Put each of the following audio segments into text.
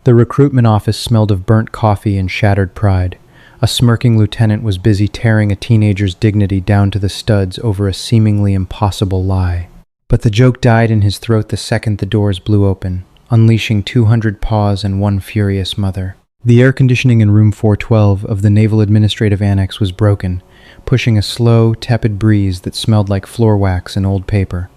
The recruitment office smelled of burnt coffee and shattered pride. A smirking lieutenant was busy tearing a teenager's dignity down to the studs over a seemingly impossible lie. But the joke died in his throat the second the doors blew open, unleashing 200 paws and one furious mother. The air conditioning in room 412 of the Naval Administrative Annex was broken, pushing a slow, tepid breeze that smelled like floor wax and old paper.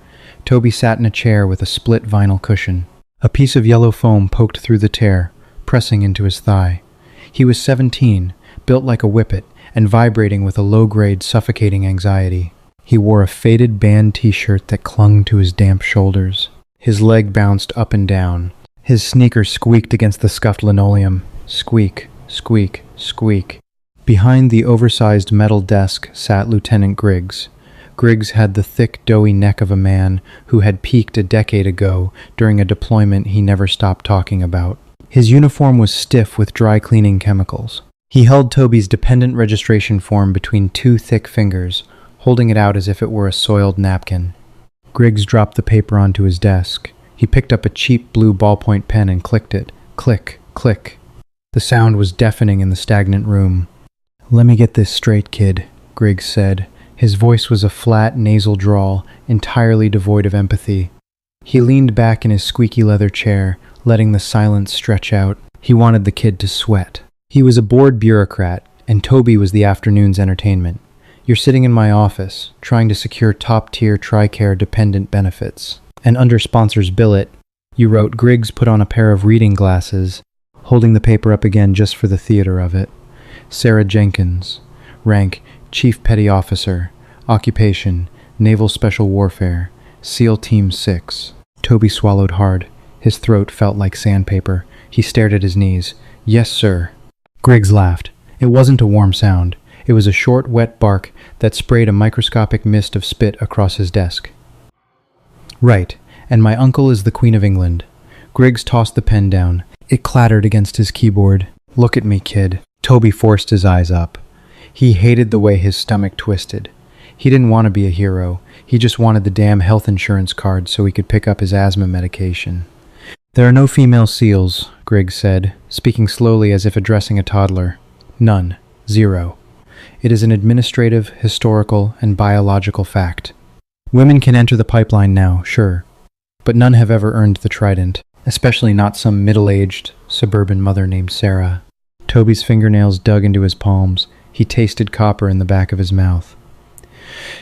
Toby sat in a chair with a split vinyl cushion. A piece of yellow foam poked through the tear, pressing into his thigh. He was 17, built like a whippet, and vibrating with a low-grade, suffocating anxiety. He wore a faded band t-shirt that clung to his damp shoulders. His leg bounced up and down. His sneakers squeaked against the scuffed linoleum. Squeak, squeak, squeak. Behind the oversized metal desk sat Lieutenant Griggs. Griggs had the thick, doughy neck of a man who had peaked a decade ago during a deployment he never stopped talking about. His uniform was stiff with dry cleaning chemicals. He held Toby's dependent registration form between two thick fingers, holding it out as if it were a soiled napkin. Griggs dropped the paper onto his desk. He picked up a cheap blue ballpoint pen and clicked it. Click, click. The sound was deafening in the stagnant room. "Let me get this straight, kid," Griggs said. His voice was a flat, nasal drawl, entirely devoid of empathy. He leaned back in his squeaky leather chair, letting the silence stretch out. He wanted the kid to sweat. He was a bored bureaucrat, and Toby was the afternoon's entertainment. "You're sitting in my office, trying to secure top-tier TRICARE dependent benefits. And under sponsor's billet, you wrote." Griggs put on a pair of reading glasses, holding the paper up again just for the theater of it. "Sarah Jenkins. Rank, Chief Petty Officer. Occupation, Naval Special Warfare. SEAL Team 6. Toby swallowed hard. His throat felt like sandpaper. He stared at his knees. "Yes, sir." Griggs laughed. It wasn't a warm sound. It was a short, wet bark that sprayed a microscopic mist of spit across his desk. "Right, and my uncle is the Queen of England." Griggs tossed the pen down. It clattered against his keyboard. "Look at me, kid." Toby forced his eyes up. He hated the way his stomach twisted. He didn't want to be a hero. He just wanted the damn health insurance card so he could pick up his asthma medication. "There are no female SEALs," Griggs said, speaking slowly as if addressing a toddler. "None. Zero. It is an administrative, historical, and biological fact. Women can enter the pipeline now, sure, but none have ever earned the trident, especially not some middle-aged, suburban mother named Sarah." Toby's fingernails dug into his palms. He tasted copper in the back of his mouth.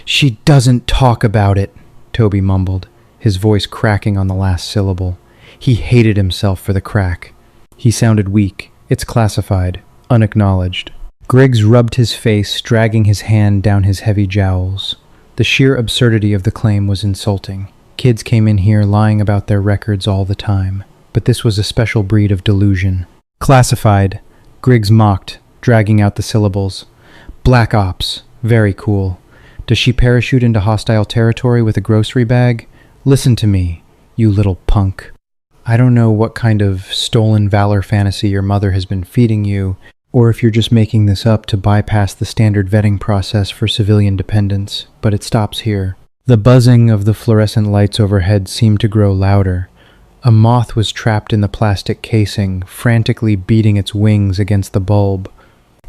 "She doesn't talk about it," Toby mumbled, his voice cracking on the last syllable. He hated himself for the crack. He sounded weak. "It's classified. Unacknowledged." Griggs rubbed his face, dragging his hand down his heavy jowls. The sheer absurdity of the claim was insulting. Kids came in here lying about their records all the time, but this was a special breed of delusion. "Classified," Griggs mocked, dragging out the syllables. "Black Ops. Very cool. Does she parachute into hostile territory with a grocery bag? Listen to me, you little punk. I don't know what kind of stolen valor fantasy your mother has been feeding you, or if you're just making this up to bypass the standard vetting process for civilian dependents, but it stops here." The buzzing of the fluorescent lights overhead seemed to grow louder. A moth was trapped in the plastic casing, frantically beating its wings against the bulb.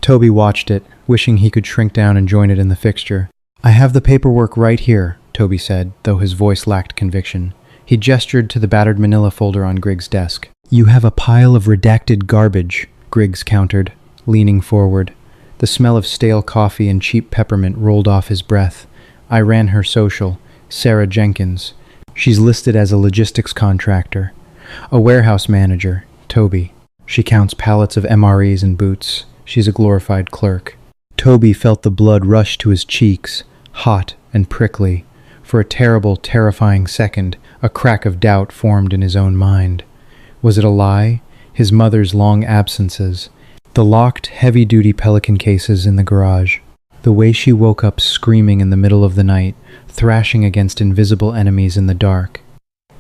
Toby watched it, wishing he could shrink down and join it in the fixture. "I have the paperwork right here," Toby said, though his voice lacked conviction. He gestured to the battered manila folder on Griggs' desk. "You have a pile of redacted garbage," Griggs countered, leaning forward. The smell of stale coffee and cheap peppermint rolled off his breath. "I ran her social, Sarah Jenkins. She's listed as a logistics contractor. A warehouse manager, Toby. She counts pallets of MREs and boots. She's a glorified clerk." Toby felt the blood rush to his cheeks, hot and prickly. For a terrible, terrifying second, a crack of doubt formed in his own mind. Was it a lie? His mother's long absences? The locked, heavy-duty Pelican cases in the garage? The way she woke up screaming in the middle of the night, thrashing against invisible enemies in the dark?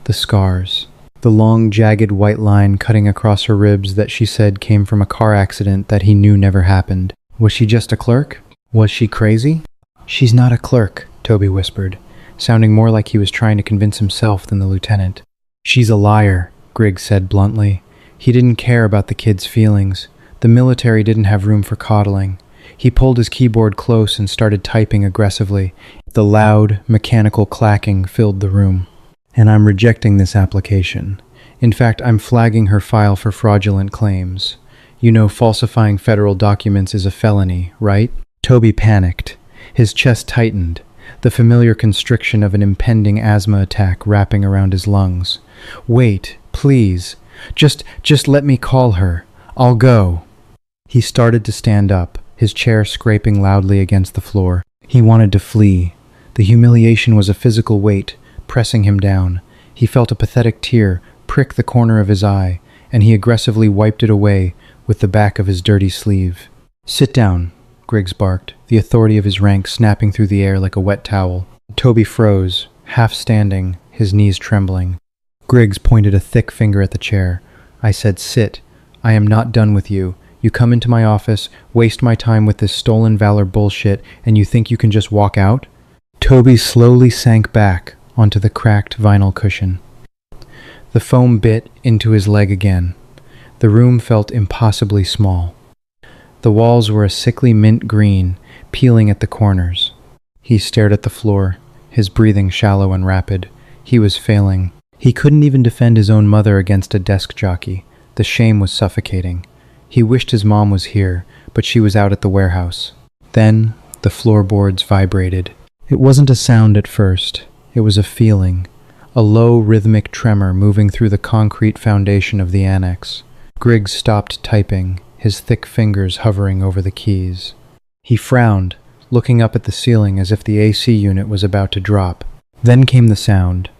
The scars. The long, jagged white line cutting across her ribs that she said came from a car accident that he knew never happened. Was she just a clerk? Was she crazy? "She's not a clerk," Toby whispered, sounding more like he was trying to convince himself than the lieutenant. "She's a liar," Griggs said bluntly. He didn't care about the kid's feelings. The military didn't have room for coddling. He pulled his keyboard close and started typing aggressively. The loud, mechanical clacking filled the room. And I'm rejecting this application. In fact, I'm flagging her file for fraudulent claims. You know, falsifying federal documents is a felony, right? Toby panicked. His chest tightened, the familiar constriction of an impending asthma attack wrapping around his lungs. Wait, please. Just let me call her. I'll go. He started to stand up, his chair scraping loudly against the floor. He wanted to flee. The humiliation was a physical weight, pressing him down. He felt a pathetic tear prick the corner of his eye, and he aggressively wiped it away with the back of his dirty sleeve. Sit down, Griggs barked, the authority of his rank snapping through the air like a wet towel. Toby froze, half standing, his knees trembling. Griggs pointed a thick finger at the chair. I said, sit. I am not done with you. You come into my office, waste my time with this stolen valor bullshit, and you think you can just walk out? Toby slowly sank back onto the cracked vinyl cushion. The foam bit into his leg again. The room felt impossibly small. The walls were a sickly mint green, peeling at the corners. He stared at the floor, his breathing shallow and rapid. He was failing. He couldn't even defend his own mother against a desk jockey. The shame was suffocating. He wished his mom was here, but she was out at the warehouse. Then the floorboards vibrated. It wasn't a sound at first. It was a feeling. A low, rhythmic tremor moving through the concrete foundation of the annex. Griggs stopped typing, his thick fingers hovering over the keys. He frowned, looking up at the ceiling as if the AC unit was about to drop. Then came the sound.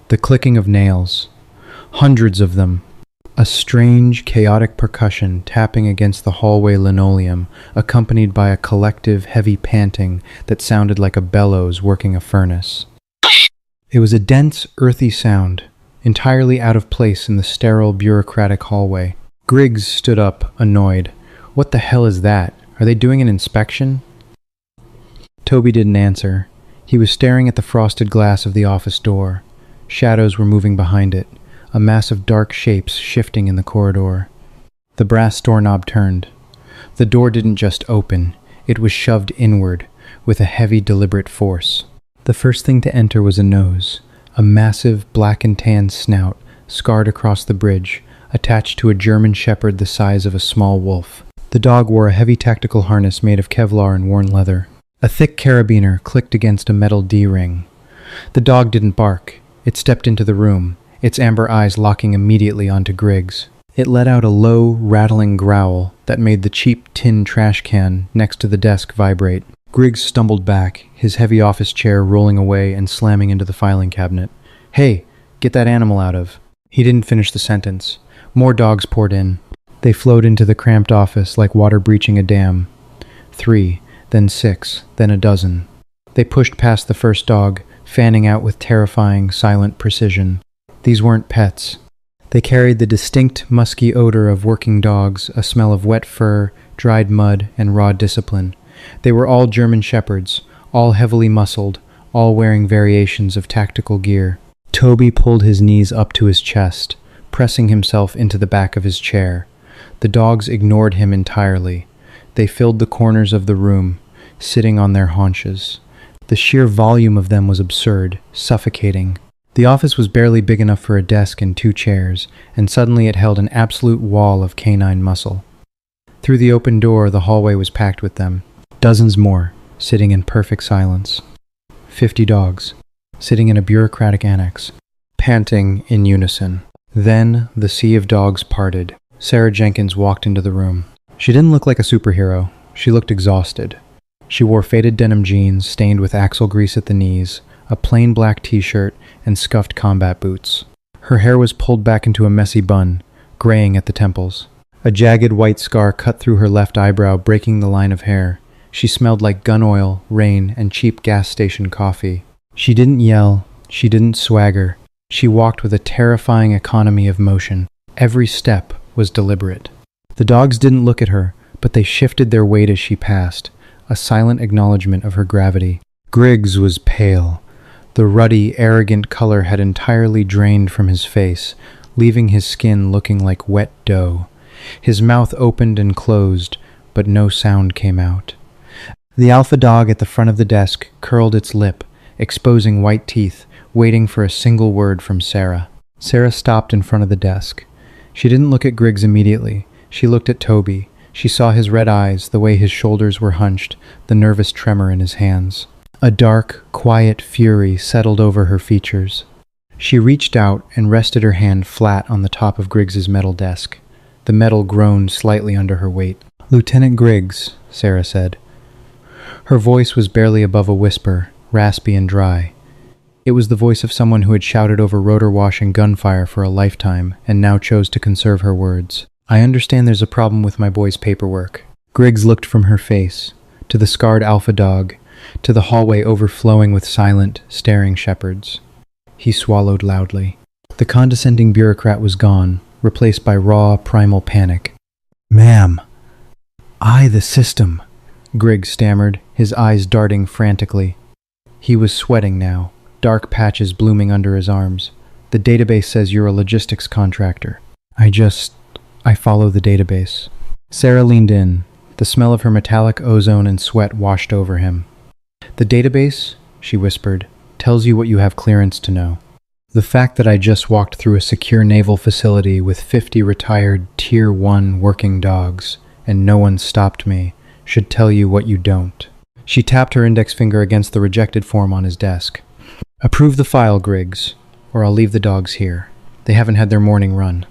The clicking of nails. Hundreds of them. A strange, chaotic percussion tapping against the hallway linoleum, accompanied by a collective, heavy panting that sounded like a bellows working a furnace. It was a dense, earthy sound, entirely out of place in the sterile, bureaucratic hallway. Griggs stood up, annoyed. What the hell is that? Are they doing an inspection? Toby didn't answer. He was staring at the frosted glass of the office door. Shadows were moving behind it, a mass of dark shapes shifting in the corridor. The brass doorknob turned. The door didn't just open, it was shoved inward, with a heavy, deliberate force. The first thing to enter was a nose, a massive black and tan snout, scarred across the bridge, attached to a German shepherd the size of a small wolf. The dog wore a heavy tactical harness made of Kevlar and worn leather. A thick carabiner clicked against a metal D-ring. The dog didn't bark. It stepped into the room, its amber eyes locking immediately onto Griggs. It let out a low, rattling growl that made the cheap tin trash can next to the desk vibrate. Griggs stumbled back, his heavy office chair rolling away and slamming into the filing cabinet. Hey, get that animal out of. He didn't finish the sentence. More dogs poured in. They flowed into the cramped office like water breaching a dam. 3, then 6, then a dozen. They pushed past the first dog, fanning out with terrifying, silent precision. These weren't pets. They carried the distinct, musky odor of working dogs, a smell of wet fur, dried mud, and raw discipline. They were all German shepherds, all heavily muscled, all wearing variations of tactical gear. Toby pulled his knees up to his chest, pressing himself into the back of his chair. The dogs ignored him entirely. They filled the corners of the room, sitting on their haunches. The sheer volume of them was absurd, suffocating. The office was barely big enough for a desk and 2 chairs, and suddenly it held an absolute wall of canine muscle. Through the open door, the hallway was packed with them. Dozens more, sitting in perfect silence. 50 dogs, sitting in a bureaucratic annex, panting in unison. Then the sea of dogs parted. Sarah Jenkins walked into the room. She didn't look like a superhero. She looked exhausted. She wore faded denim jeans stained with axle grease at the knees, a plain black t-shirt, and scuffed combat boots. Her hair was pulled back into a messy bun, graying at the temples. A jagged white scar cut through her left eyebrow, breaking the line of hair. She smelled like gun oil, rain, and cheap gas station coffee. She didn't yell. She didn't swagger. She walked with a terrifying economy of motion. Every step was deliberate. The dogs didn't look at her, but they shifted their weight as she passed, a silent acknowledgement of her gravity. Griggs was pale. The ruddy, arrogant color had entirely drained from his face, leaving his skin looking like wet dough. His mouth opened and closed, but no sound came out. The alpha dog at the front of the desk curled its lip, exposing white teeth, waiting for a single word from Sarah. Sarah stopped in front of the desk. She didn't look at Griggs immediately. She looked at Toby. She saw his red eyes, the way his shoulders were hunched, the nervous tremor in his hands. A dark, quiet fury settled over her features. She reached out and rested her hand flat on the top of Griggs's metal desk. The metal groaned slightly under her weight. "Lieutenant Griggs," Sarah said. Her voice was barely above a whisper, raspy and dry. It was the voice of someone who had shouted over rotor wash and gunfire for a lifetime, and now chose to conserve her words. "I understand there's a problem with my boy's paperwork." Griggs looked from her face, to the scarred alpha dog, to the hallway overflowing with silent, staring shepherds. He swallowed loudly. The condescending bureaucrat was gone, replaced by raw, primal panic. "Ma'am, the system," Griggs stammered, his eyes darting frantically. He was sweating now, dark patches blooming under his arms. "The database says you're a logistics contractor." I follow the database." Sarah leaned in. The smell of her metallic ozone and sweat washed over him. "The database," she whispered, "tells you what you have clearance to know. The fact that I just walked through a secure naval facility with 50 retired Tier 1 working dogs, and no one stopped me, should tell you what you don't." She tapped her index finger against the rejected form on his desk. "Approve the file, Griggs, or I'll leave the dogs here. They haven't had their morning run."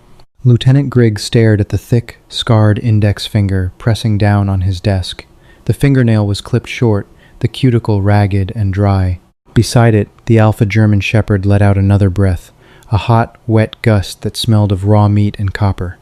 Lieutenant Griggs stared at the thick, scarred index finger pressing down on his desk. The fingernail was clipped short, the cuticle ragged and dry. Beside it, the alpha German shepherd let out another breath, a hot, wet gust that smelled of raw meat and copper.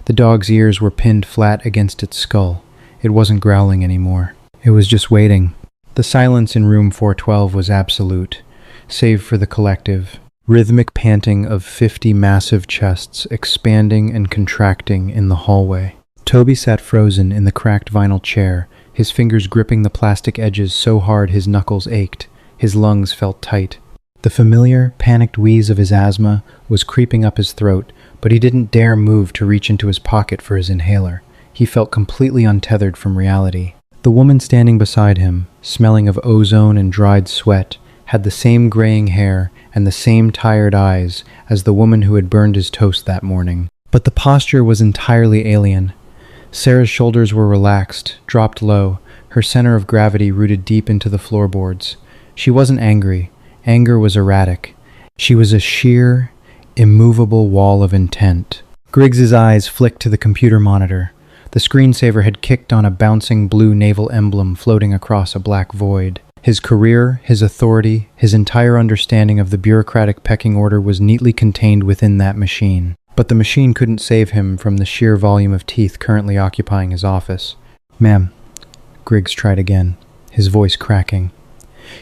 The dog's ears were pinned flat against its skull. It wasn't growling anymore. It was just waiting. The silence in room 412 was absolute, save for the collective, rhythmic panting of 50 massive chests expanding and contracting in the hallway. Toby sat frozen in the cracked vinyl chair, his fingers gripping the plastic edges so hard his knuckles ached. His lungs felt tight. The familiar, panicked wheeze of his asthma was creeping up his throat, but he didn't dare move to reach into his pocket for his inhaler. He felt completely untethered from reality. The woman standing beside him, smelling of ozone and dried sweat, had the same graying hair and the same tired eyes as the woman who had burned his toast that morning. But the posture was entirely alien. Sarah's shoulders were relaxed, dropped low, her center of gravity rooted deep into the floorboards. She wasn't angry. Anger was erratic. She was a sheer, immovable wall of intent. Griggs's eyes flicked to the computer monitor. The screensaver had kicked on a bouncing blue naval emblem floating across a black void. His career, his authority, his entire understanding of the bureaucratic pecking order was neatly contained within that machine. But the machine couldn't save him from the sheer volume of teeth currently occupying his office. "Ma'am," Griggs tried again, his voice cracking.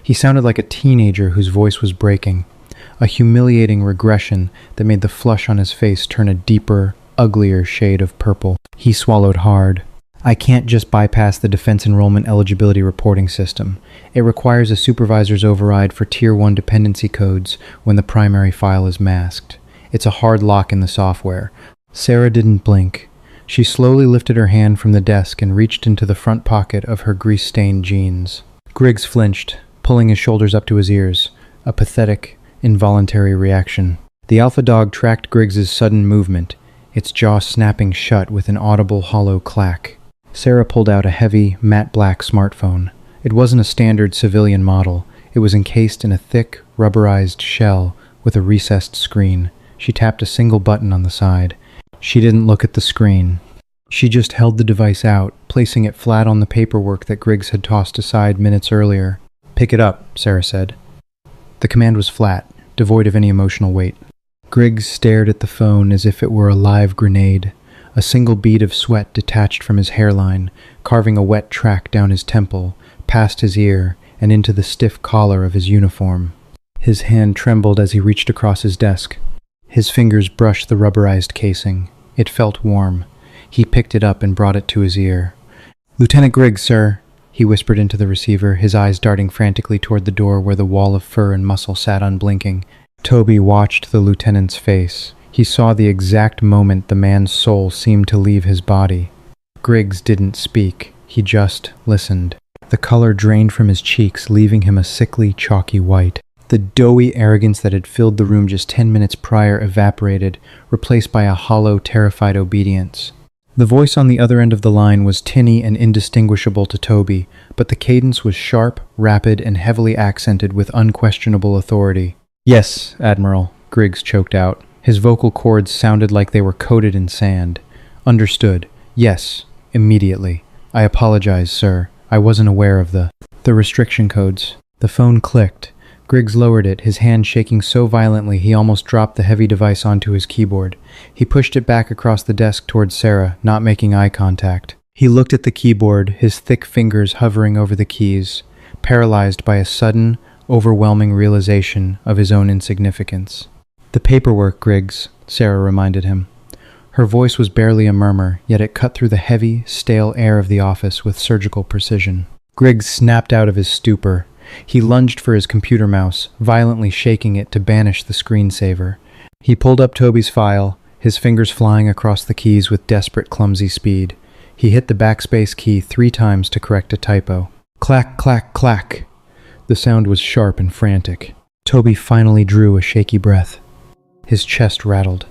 He sounded like a teenager whose voice was breaking, a humiliating regression that made the flush on his face turn a deeper, uglier shade of purple. He swallowed hard. "I can't just bypass the Defense Enrollment Eligibility Reporting System. It requires a supervisor's override for Tier 1 dependency codes when the primary file is masked. It's a hard lock in the software." Sarah didn't blink. She slowly lifted her hand from the desk and reached into the front pocket of her grease-stained jeans. Griggs flinched, pulling his shoulders up to his ears, a pathetic, involuntary reaction. The alpha dog tracked Griggs's sudden movement, its jaw snapping shut with an audible hollow clack. Sarah pulled out a heavy, matte black smartphone. It wasn't a standard civilian model. It was encased in a thick, rubberized shell with a recessed screen. She tapped a single button on the side. She didn't look at the screen. She just held the device out, placing it flat on the paperwork that Griggs had tossed aside minutes earlier. "Pick it up," Sarah said. The command was flat, devoid of any emotional weight. Griggs stared at the phone as if it were a live grenade. A single bead of sweat detached from his hairline, carving a wet track down his temple, past his ear, and into the stiff collar of his uniform. His hand trembled as he reached across his desk. His fingers brushed the rubberized casing. It felt warm. He picked it up and brought it to his ear. "Lieutenant Griggs, sir," he whispered into the receiver, his eyes darting frantically toward the door where the wall of fur and muscle sat unblinking. Toby watched the lieutenant's face. He saw the exact moment the man's soul seemed to leave his body. Griggs didn't speak, he just listened. The color drained from his cheeks, leaving him a sickly, chalky white. The doughy arrogance that had filled the room just 10 minutes prior evaporated, replaced by a hollow, terrified obedience. The voice on the other end of the line was tinny and indistinguishable to Toby, but the cadence was sharp, rapid, and heavily accented with unquestionable authority. "Yes, Admiral," Griggs choked out. His vocal cords sounded like they were coated in sand. "Understood. Yes. Immediately. I apologize, sir. I wasn't aware of the restriction codes." The phone clicked. Griggs lowered it, his hand shaking so violently he almost dropped the heavy device onto his keyboard. He pushed it back across the desk towards Sarah, not making eye contact. He looked at the keyboard, his thick fingers hovering over the keys, paralyzed by a sudden, overwhelming realization of his own insignificance. "The paperwork, Griggs," Sarah reminded him. Her voice was barely a murmur, yet it cut through the heavy, stale air of the office with surgical precision. Griggs snapped out of his stupor. He lunged for his computer mouse, violently shaking it to banish the screensaver. He pulled up Toby's file, his fingers flying across the keys with desperate, clumsy speed. He hit the backspace key 3 times to correct a typo. Clack, clack, clack. The sound was sharp and frantic. Toby finally drew a shaky breath. His chest rattled.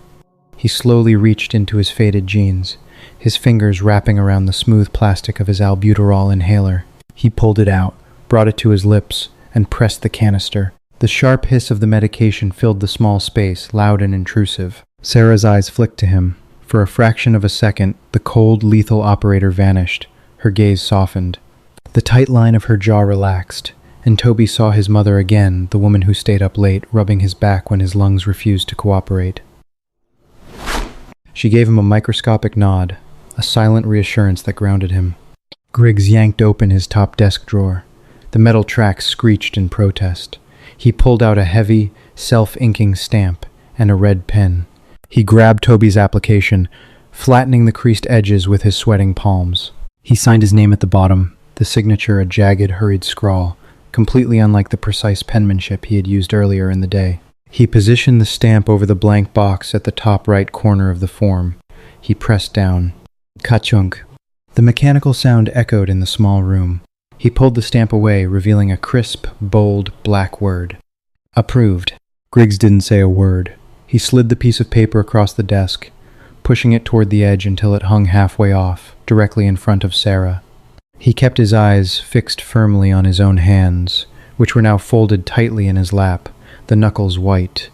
He slowly reached into his faded jeans, his fingers wrapping around the smooth plastic of his albuterol inhaler. He pulled it out, brought it to his lips, and pressed the canister. The sharp hiss of the medication filled the small space, loud and intrusive. Sarah's eyes flicked to him. For a fraction of a second, the cold, lethal operator vanished. Her gaze softened. The tight line of her jaw relaxed, and Toby saw his mother again, the woman who stayed up late, rubbing his back when his lungs refused to cooperate. She gave him a microscopic nod, a silent reassurance that grounded him. Griggs yanked open his top desk drawer. The metal track screeched in protest. He pulled out a heavy, self-inking stamp and a red pen. He grabbed Toby's application, flattening the creased edges with his sweating palms. He signed his name at the bottom, the signature a jagged, hurried scrawl, completely unlike the precise penmanship he had used earlier in the day. He positioned the stamp over the blank box at the top right corner of the form. He pressed down. Ka-chunk. The mechanical sound echoed in the small room. He pulled the stamp away, revealing a crisp, bold, black word. Approved. Griggs didn't say a word. He slid the piece of paper across the desk, pushing it toward the edge until it hung halfway off, directly in front of Sarah. He kept his eyes fixed firmly on his own hands, which were now folded tightly in his lap, the knuckles white.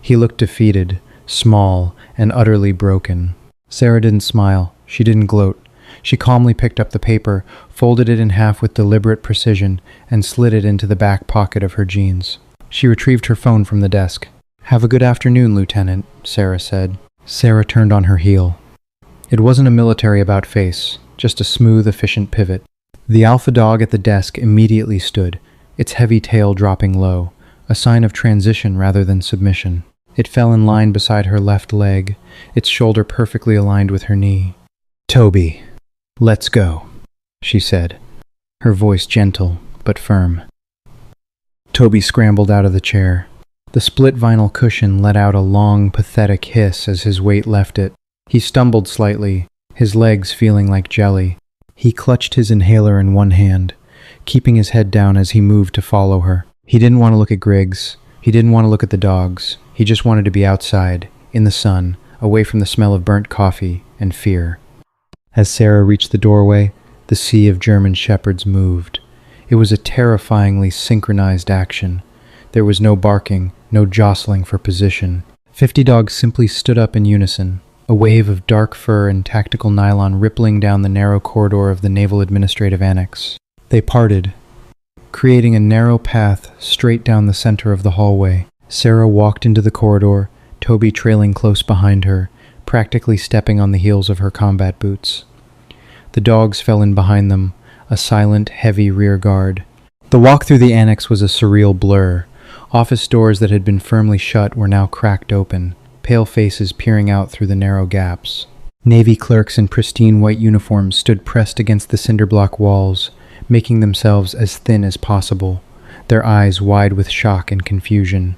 He looked defeated, small, and utterly broken. Sarah didn't smile. She didn't gloat. She calmly picked up the paper, folded it in half with deliberate precision, and slid it into the back pocket of her jeans. She retrieved her phone from the desk. "Have a good afternoon, Lieutenant," Sarah said. Sarah turned on her heel. It wasn't a military about-face, just a smooth, efficient pivot. The alpha dog at the desk immediately stood, its heavy tail dropping low, a sign of transition rather than submission. It fell in line beside her left leg, its shoulder perfectly aligned with her knee. "Toby, let's go," she said, her voice gentle but firm. Toby scrambled out of the chair. The split vinyl cushion let out a long, pathetic hiss as his weight left it. He stumbled slightly, his legs feeling like jelly. He clutched his inhaler in one hand, keeping his head down as he moved to follow her. He didn't want to look at Griggs. He didn't want to look at the dogs. He just wanted to be outside, in the sun, away from the smell of burnt coffee and fear. As Sarah reached the doorway, the sea of German shepherds moved. It was a terrifyingly synchronized action. There was no barking, no jostling for position. 50 dogs simply stood up in unison, a wave of dark fur and tactical nylon rippling down the narrow corridor of the Naval Administrative Annex. They parted, creating a narrow path straight down the center of the hallway. Sarah walked into the corridor, Toby trailing close behind her, practically stepping on the heels of her combat boots. The dogs fell in behind them, a silent, heavy rear guard. The walk through the annex was a surreal blur. Office doors that had been firmly shut were now cracked open, pale faces peering out through the narrow gaps. Navy clerks in pristine white uniforms stood pressed against the cinder block walls, making themselves as thin as possible, their eyes wide with shock and confusion.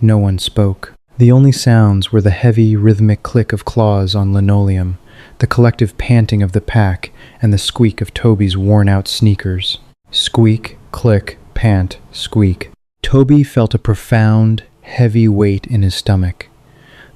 No one spoke. The only sounds were the heavy, rhythmic click of claws on linoleum, the collective panting of the pack, and the squeak of Toby's worn-out sneakers. Squeak, click, pant, squeak. Toby felt a profound, heavy weight in his stomach.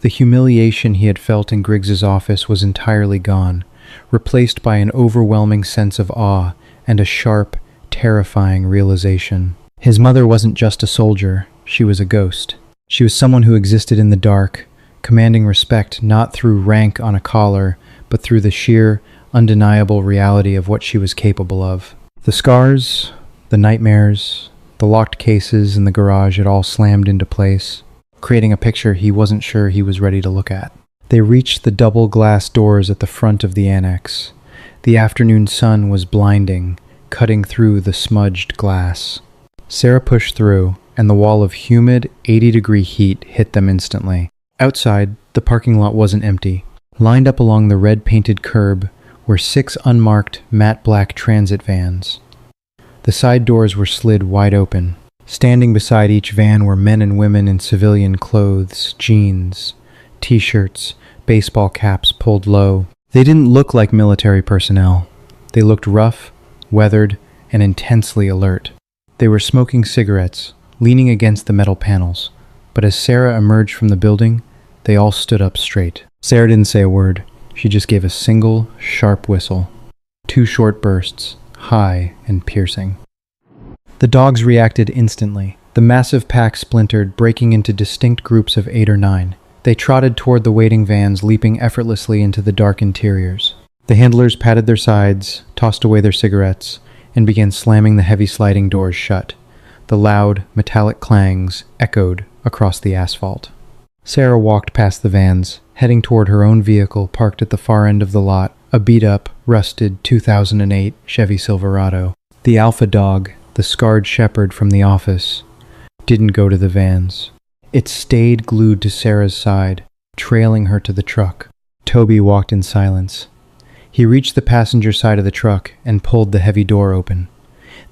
The humiliation he had felt in Griggs's office was entirely gone, replaced by an overwhelming sense of awe and a sharp, terrifying realization. His mother wasn't just a soldier, she was a ghost. She was someone who existed in the dark, commanding respect not through rank on a collar, but through the sheer, undeniable reality of what she was capable of. The scars, the nightmares, the locked cases in the garage had all slammed into place, creating a picture he wasn't sure he was ready to look at. They reached the double glass doors at the front of the annex. The afternoon sun was blinding, cutting through the smudged glass. Sarah pushed through, and the wall of humid, 80-degree heat hit them instantly. Outside, the parking lot wasn't empty. Lined up along the red-painted curb were 6 unmarked, matte black transit vans. The side doors were slid wide open. Standing beside each van were men and women in civilian clothes, jeans, t-shirts, baseball caps pulled low. They didn't look like military personnel. They looked rough, weathered, and intensely alert. They were smoking cigarettes, leaning against the metal panels. But as Sarah emerged from the building, they all stood up straight. Sarah didn't say a word. She just gave a single, sharp whistle. 2 short bursts, high and piercing. The dogs reacted instantly. The massive pack splintered, breaking into distinct groups of 8 or 9. They trotted toward the waiting vans, leaping effortlessly into the dark interiors. The handlers patted their sides, tossed away their cigarettes, and began slamming the heavy sliding doors shut. The loud, metallic clangs echoed across the asphalt. Sarah walked past the vans, heading toward her own vehicle parked at the far end of the lot, a beat-up, rusted 2008 Chevy Silverado. The alpha dog, the scarred shepherd from the office, didn't go to the vans. It stayed glued to Sarah's side, trailing her to the truck. Toby walked in silence. He reached the passenger side of the truck and pulled the heavy door open.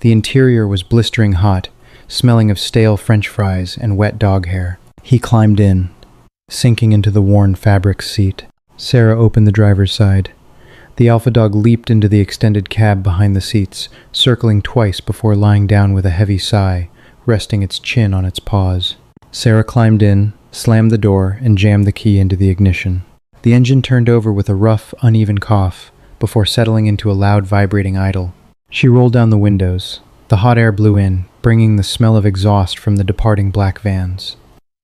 The interior was blistering hot, smelling of stale French fries and wet dog hair. He climbed in, sinking into the worn fabric seat. Sarah opened the driver's side. The alpha dog leaped into the extended cab behind the seats, circling twice before lying down with a heavy sigh, resting its chin on its paws. Sarah climbed in, slammed the door, and jammed the key into the ignition. The engine turned over with a rough, uneven cough, before settling into a loud, vibrating idle. She rolled down the windows. The hot air blew in, bringing the smell of exhaust from the departing black vans.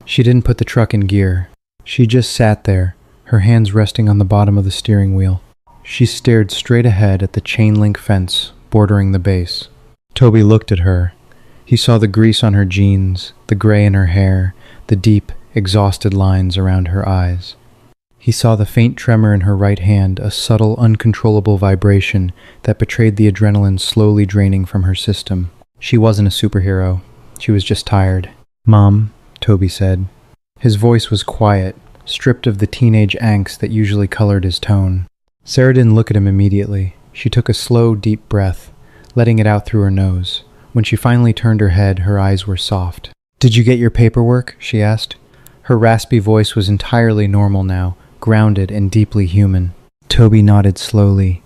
She didn't put the truck in gear. She just sat there, her hands resting on the bottom of the steering wheel. She stared straight ahead at the chain-link fence bordering the base. Toby looked at her. He saw the grease on her jeans, the gray in her hair, the deep, exhausted lines around her eyes. He saw the faint tremor in her right hand, a subtle, uncontrollable vibration that betrayed the adrenaline slowly draining from her system. She wasn't a superhero. She was just tired. "Mom," Toby said. His voice was quiet, stripped of the teenage angst that usually colored his tone. Sarah didn't look at him immediately. She took a slow, deep breath, letting it out through her nose. When she finally turned her head, her eyes were soft. "Did you get your paperwork?" she asked. Her raspy voice was entirely normal now, grounded and deeply human. Toby nodded slowly.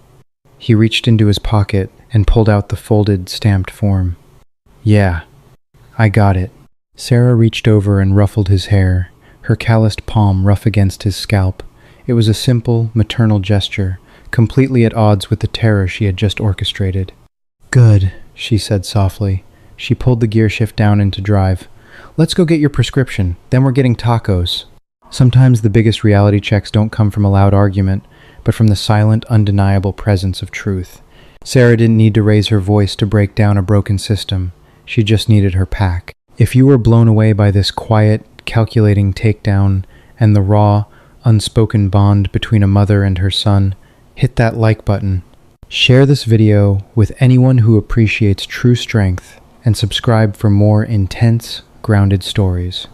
He reached into his pocket and pulled out the folded, stamped form. "Yeah, I got it." Sarah reached over and ruffled his hair, her calloused palm rough against his scalp. It was a simple, maternal gesture, completely at odds with the terror she had just orchestrated. "Good," she said softly. She pulled the gear shift down into drive. "Let's go get your prescription, then we're getting tacos." Sometimes the biggest reality checks don't come from a loud argument, but from the silent, undeniable presence of truth. Sarah didn't need to raise her voice to break down a broken system. She just needed her pack. If you were blown away by this quiet, calculating takedown and the raw, unspoken bond between a mother and her son, hit that like button. Share this video with anyone who appreciates true strength, and subscribe for more intense, grounded stories.